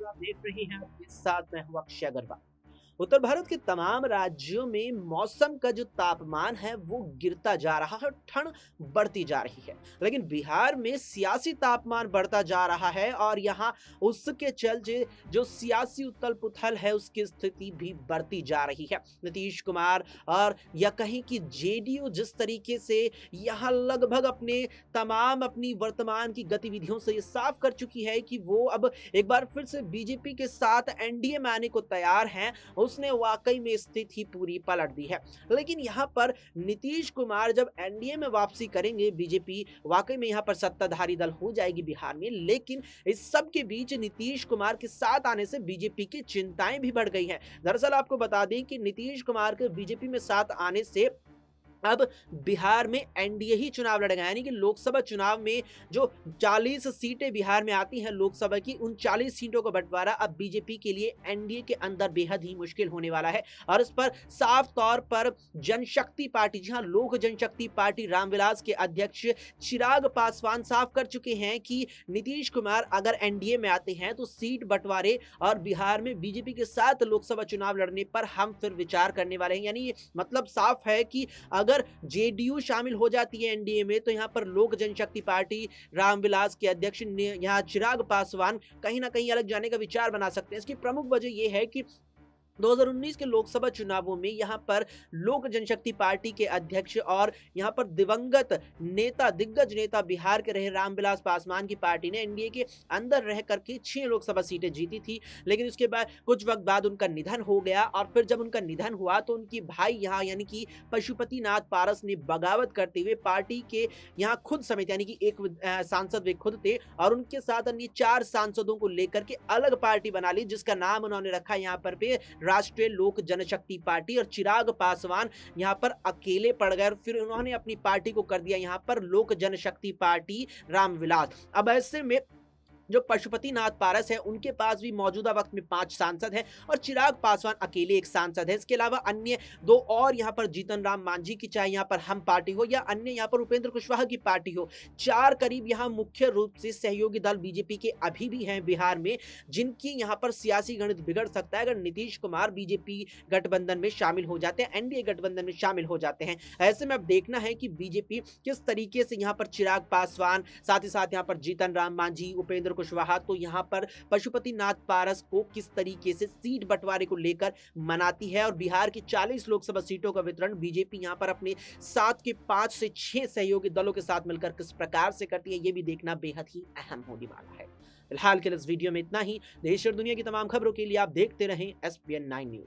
जो आप देख रहे हैं आपके साथ मैं हूँ अक्षय अग्रवाल। उत्तर भारत के तमाम राज्यों में मौसम का जो तापमान है वो गिरता जा रहा है और ठंड बढ़ती जा रही है। लेकिन बिहार में सियासी तापमान बढ़ता जा रहा है और यहाँ उसके चलते जो सियासी उथल-पुथल है उसकी स्थिति भी बढ़ती जा रही है। नीतीश कुमार और या कहीं कि जेडीयू जिस तरीके से यहाँ लगभग अपनी वर्तमान की गतिविधियों से ये साफ कर चुकी है कि वो अब एक बार फिर से बीजेपी के साथ एनडीए में आने को तैयार हैं। उसने वाकई में स्थिति पूरी पलट दी है। लेकिन यहाँ पर नीतीश कुमार जब एनडीए में वापसी करेंगे, बीजेपी वाकई में यहाँ पर सत्ताधारी दल हो जाएगी बिहार में। लेकिन इस सब के बीच नीतीश कुमार के साथ आने से बीजेपी की चिंताएं भी बढ़ गई हैं। दरअसल आपको बता दें कि नीतीश कुमार के बीजेपी में साथ आने से अब बिहार में एनडीए ही चुनाव लड़ेगा, यानी कि लोकसभा चुनाव में जो 40 सीटें बिहार में आती हैं लोकसभा की, उन 40 सीटों का बंटवारा अब बीजेपी के लिए एनडीए के अंदर बेहद ही मुश्किल होने वाला है। और इस पर साफ तौर पर जनशक्ति पार्टी, जी हाँ, लोक जनशक्ति पार्टी रामविलास के अध्यक्ष चिराग पासवान साफ कर चुके हैं कि नीतीश कुमार अगर एनडीए में आते हैं तो सीट बंटवारे और बिहार में बीजेपी के साथ लोकसभा चुनाव लड़ने पर हम फिर विचार करने वाले हैं। यानी मतलब साफ है कि अगर जेडीयू शामिल हो जाती है एनडीए में तो यहाँ पर लोक जनशक्ति पार्टी रामविलास के अध्यक्ष यहाँ चिराग पासवान कहीं ना कहीं अलग जाने का विचार बना सकते हैं। इसकी प्रमुख वजह यह है कि 2019 के लोकसभा चुनावों में यहाँ पर लोक जनशक्ति पार्टी के अध्यक्ष और यहाँ पर दिवंगत नेता, दिग्गज नेता बिहार के रहे रामविलास पासवान की पार्टी ने एनडीए के अंदर रह करके 6 लोकसभा सीटें जीती थी। लेकिन उसके बाद कुछ वक्त बाद उनका निधन हो गया और फिर जब उनका निधन हुआ तो उनकी भाई यहाँ यानी कि पशुपति नाथ पारस ने बगावत करते हुए पार्टी के यहाँ खुद समेत यानी कि एक सांसद वे खुद थे और उनके साथ अन्य 4 सांसदों को लेकर के अलग पार्टी बना ली, जिसका नाम उन्होंने रखा यहाँ पर पे राष्ट्रीय लोक जनशक्ति पार्टी। और चिराग पासवान यहाँ पर अकेले पड़ गए और फिर उन्होंने अपनी पार्टी को कर दिया यहाँ पर लोक जनशक्ति पार्टी रामविलास। अब ऐसे में जो पशुपति नाथ पारस है उनके पास भी मौजूदा वक्त में 5 सांसद हैं और चिराग पासवान अकेले एक सांसद है। इसके अलावा अन्य 2 और यहाँ पर जीतन राम मांझी की, चाहे यहाँ पर हम पार्टी हो या अन्य यहाँ पर उपेंद्र कुशवाहा की पार्टी हो, 4 करीब यहाँ मुख्य रूप से सहयोगी दल बीजेपी के अभी भी हैं बिहार में, जिनकी यहाँ पर सियासी गणित बिगड़ सकता है अगर नीतीश कुमार बीजेपी गठबंधन में शामिल हो जाते हैं, एनडीए गठबंधन में शामिल हो जाते हैं। ऐसे में अब देखना है कि बीजेपी किस तरीके से यहाँ पर चिराग पासवान, साथ ही साथ यहाँ पर जीतन राम मांझी, उपेंद्र कुशवाहा, तो यहाँ पर पशुपति नाथ पारस को किस तरीके से सीट बंटवारे को लेकर मनाती है। और बिहार की 40 लोकसभा सीटों का वितरण बीजेपी यहाँ पर अपने साथ के 5 से 6 सहयोगी दलों के साथ मिलकर किस प्रकार से करती है, ये भी देखना बेहद ही अहम होने वाला है। फिलहाल के लिए इस वीडियो में इतना ही। देश और दुनिया की तमाम खबरों के लिए आप देखते रहें SPN9 न्यूज।